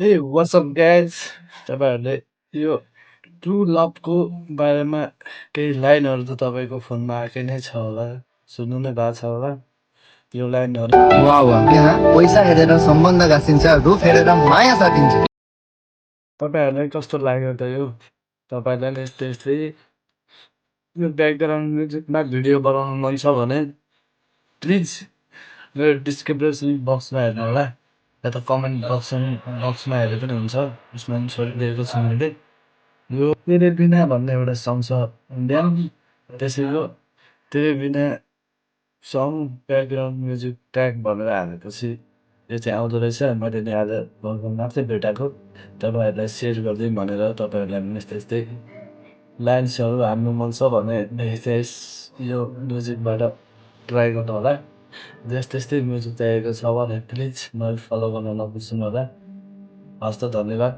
Hey, what's up guys? तपाईँहरूले यो true लभको बारेमा केही लाइनहरू त तपाईँको फोनमा आएकै नै छ होला, सुन्नु नै भएको छ होला यो लाइनहरू। वाह वाह यहाँ पैसा हेरेर सम्बन्ध गाँसिन्छ रूप हेरेर माया साटिन्छ तपाईँहरूलाई कस्तो लाग्यो त यो? तपाईँलाई नै त्यस्तै यो ब्याकग्राउन्ड म्युजिकमा भिडियो बनाउनु मन छ भने प्लिज मेरो डिस्क्रिप्सन बक्समा हेर्नु होला, या त कमेन्ट बक्समा हेरे पनि हुन्छ, उसमा पनि छोडिदिएको छु मैले। यो तेरे बिना भन्ने एउटा सङ छ इन्डियन, त्यसैको तेरे बिना सङ ब्याकग्राउन्ड म्युजिक ट्र्याक भनेर हालेपछि यो चाहिँ आउँदो रहेछ। मैले नि आज भर्खर मात्रै भेटाएको, तपाईँहरूलाई सेयर गरिदिउँ भनेर। तपाईँहरूलाई पनि यस्तै यस्तै लाइन्सहरू हान्नु मन छ भने यस यो म्युजिकबाट ट्राई गर्नु होला। त्यस्तै त्यस्तै म्युजिक चाहिएको छ भने प्लिज मलाई फलो गर्न नबिर्सनु होला। हस् त, धन्यवाद।